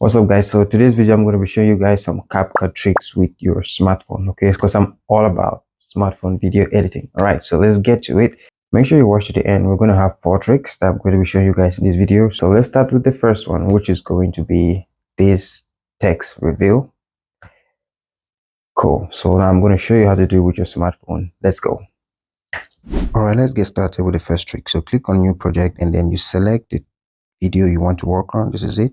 What's up, guys? So today's video I'm going to be showing you guys some CapCut tricks with your smartphone, okay? Because I'm all about smartphone video editing. All right, so let's get to it. Make sure you watch to the end. We're going to have 4 tricks that I'm going to be showing you guys in this video. So let's start with the first one, which is going to be this text reveal. Cool. So now I'm going to show you how to do it with your smartphone. Let's go. All right, let's get started with the first trick. So click on new project and then you select the video you want to work on. This is it.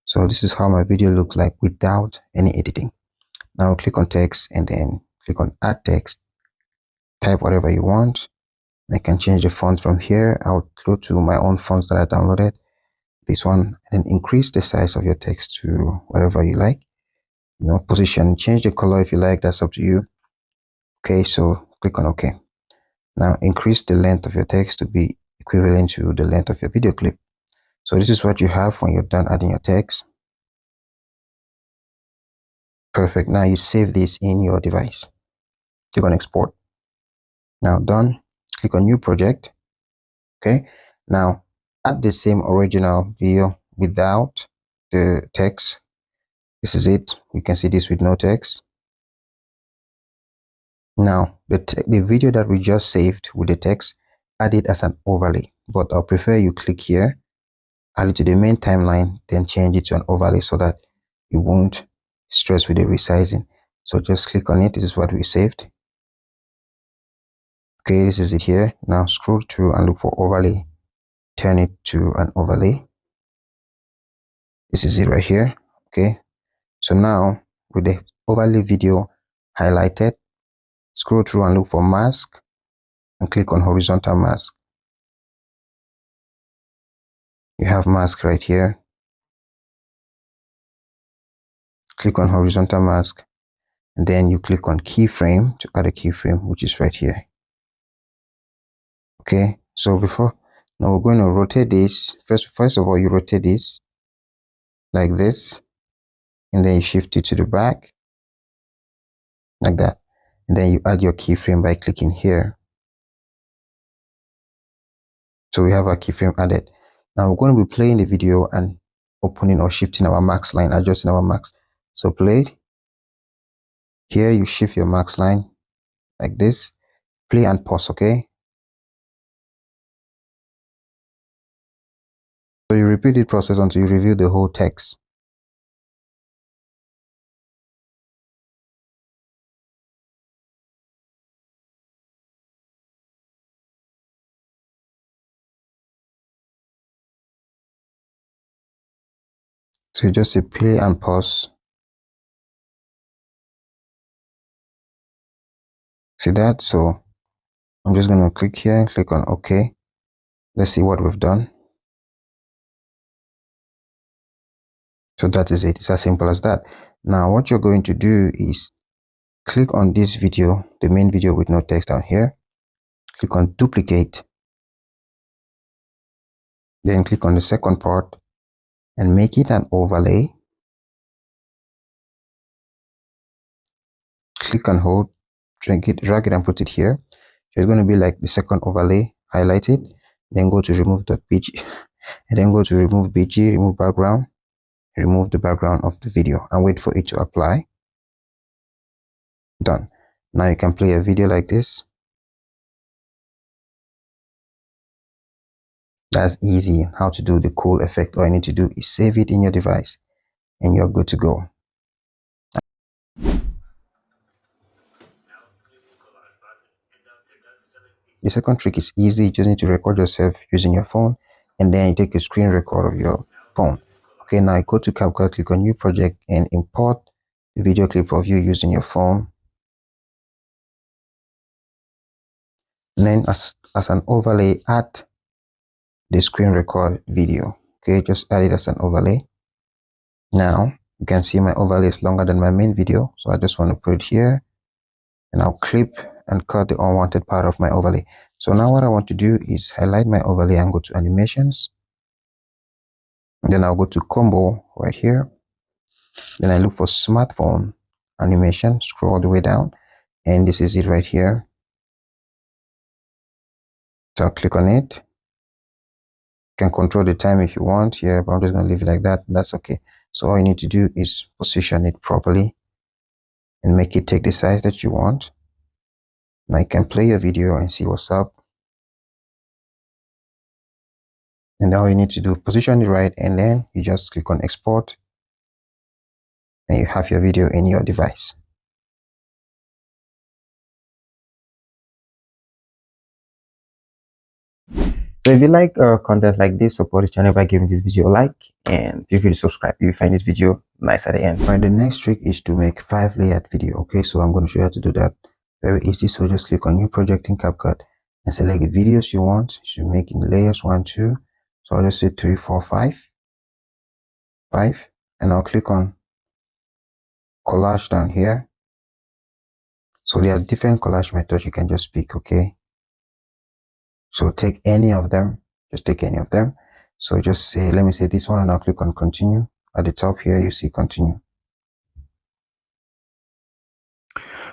So this is how my video looks like without any editing. Now click on text and then click on add text. Type whatever you want. I can change the font from here. I'll go to my own fonts that I downloaded. This one, and then increase the size of your text to whatever you like. Position, change the color if you like, that's up to you. Okay, so click on OK. Now increase the length of your text to be equivalent to the length of your video clip. So this is what you have when you're done adding your text. Perfect. Now you save this in your device. Click on export. Now done. Click on new project. Okay. Now add the same original video without the text. This is it. You can see this with no text. Now the video that we just saved with the text, add it as an overlay. But I'll prefer you click here, add it to the main timeline, then change it to an overlay so that you won't stress with the resizing. So just click on it. This is what we saved. Okay, this is it here. Now scroll through and look for overlay. Turn it to an overlay. This is it right here. Okay, so now with the overlay video highlighted, scroll through and look for mask and click on horizontal mask. You have mask right here. Click on horizontal mask and then you click on keyframe to add a keyframe, which is right here. Okay, so now we're going to rotate this. First of all, you rotate this like this, and then you shift it to the back like that, and then you add your keyframe by clicking here. So we have our keyframe added. Now we're going to be playing the video and opening or shifting our max line, adjusting our max. So play. Here you shift your max line like this. Play and pause. Okay, so you repeat the process until you review the whole text. So you just say play and pause. See that? So I'm just going to click here and click on OK. Let's see what we've done. So that is it. It's as simple as that. Now what you're going to do is click on this video, the main video with no text down here. Click on duplicate. Then click on the second part and make it an overlay. Click and hold, drag it and put it here. So it's going to be like the second overlay. Highlight it, then go to remove.bg, and then go to remove bg, remove background, remove the background of the video and wait for it to apply. Done. Now you can play a video like this. That's easy how to do the cool effect. All you need to do is save it in your device and you're good to go. The second trick is easy. You just need to record yourself using your phone and then you take a screen record of your phone. Okay, now you go to CapCut, click on new project and import the video clip of you using your phone. And then as an overlay, add the screen record video. Okay, just add it as an overlay. Now you can see my overlay is longer than my main video, so I just want to put it here and I'll clip and cut the unwanted part of my overlay. So now what I want to do is highlight my overlay and go to animations, and then I'll go to combo right here. Then I look for smartphone animation, scroll all the way down, and this is it right here. So I'll click on it. You can control the time if you want here, but I'm just going to leave it like that. That's okay. So all you need to do is position it properly and make it take the size that you want. Now you can play your video and see what's up. And all you need to do, position it right, and then you just click on export and you have your video in your device. So if you like content like this, support the channel by giving this video a like, and feel free to subscribe if you find this video nice at the end. Right, the next trick is to make 5-layered video. Okay, so I'm going to show you how to do that. Very easy. So just click on new project in CapCut and select the videos you want. You should make in layers 1, 2. So I'll just say 3, 4, 5, and I'll click on collage down here. So there are different collage methods you can just pick. Okay, so take any of them, just take any of them. So just say, let me say this one, and I'll click on continue. At the top here, you see continue.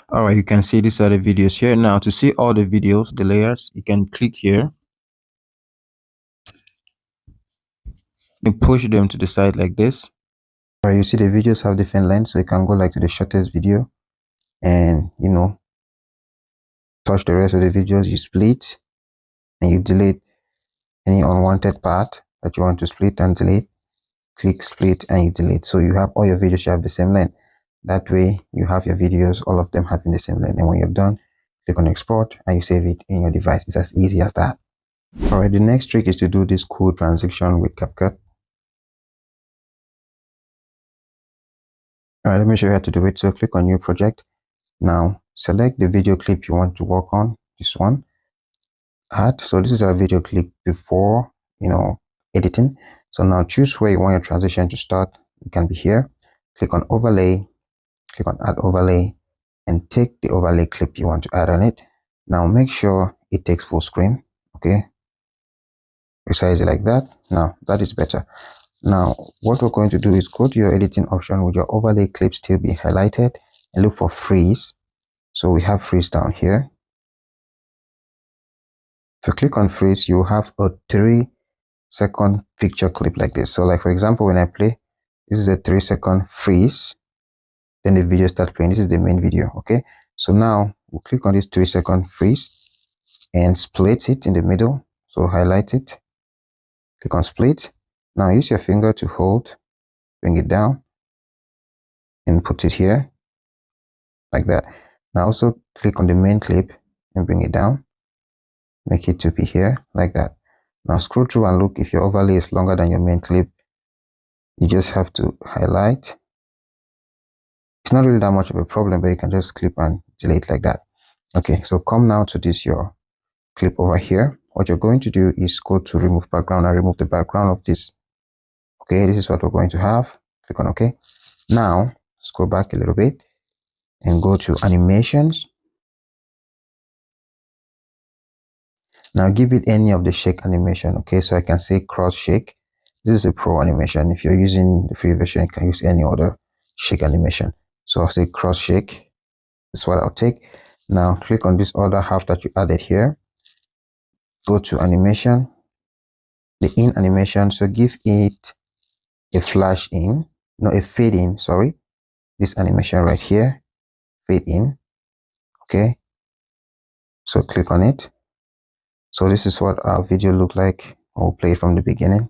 All right, you can see these are the videos here. Now to see all the videos, the layers, you can click here. You push them to the side like this. All right, you see the videos have different lengths, so you can go like to the shortest video and, you know, touch the rest of the videos. You split and you delete any unwanted part that you want to split and delete. Click split and you delete. So you have all your videos, you have the same length. That way you have your videos, all of them having the same length. And when you're done, click on export and you save it in your device. It's as easy as that. All right, the next trick is to do this cool transition with CapCut. All right, let me show you how to do it. So click on new project. Now select the video clip you want to work on, this one. Add. So this is our video clip before, you know, editing. So now choose where you want your transition to start. It can be here. Click on overlay, click on add overlay, and take the overlay clip you want to add on it. Now make sure it takes full screen. Okay, resize it like that. Now that is better. Now what we're going to do is go to your editing option with your overlay clip still be highlighted and look for freeze. So we have freeze down here. So click on freeze. You have a 3-second picture clip like this. So like for example, when I play, this is a 3-second freeze, then the video starts playing. This is the main video. Okay, so now we'll click on this 3-second freeze and split it in the middle. So highlight it, click on split. Now use your finger to hold, bring it down and put it here like that. Now also click on the main clip and bring it down, make it to be here like that. Now scroll through and look. If your overlay is longer than your main clip, you just have to highlight. It's not really that much of a problem, but you can just clip and delete like that. Okay, so come now to this your clip over here. What you're going to do is go to remove background and remove the background of this. Okay, this is what we're going to have. Click on OK. Now let's go back a little bit and go to animations. Now give it any of the shake animation. Okay, so I can say cross shake. This is a pro animation. If you're using the free version, you can use any other shake animation. So I'll say cross shake. That's what I'll take. Now click on this other half that you added here. Go to animation, the in animation. So give it a flash in, no, a fade in, sorry. This animation right here, fade in. Okay, so click on it. So this is what our video looked like. I'll play it from the beginning.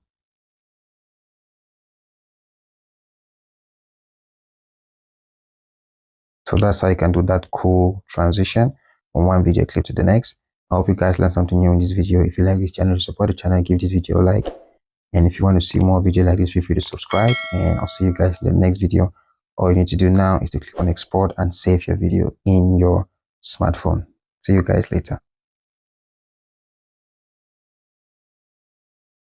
So that's how you can do that cool transition from one video clip to the next. I hope you guys learned something new in this video. If you like this channel, support the channel, give this video a like. And if you want to see more videos like this, feel free to subscribe. And I'll see you guys in the next video. All you need to do now is to click on export and save your video in your smartphone. See you guys later.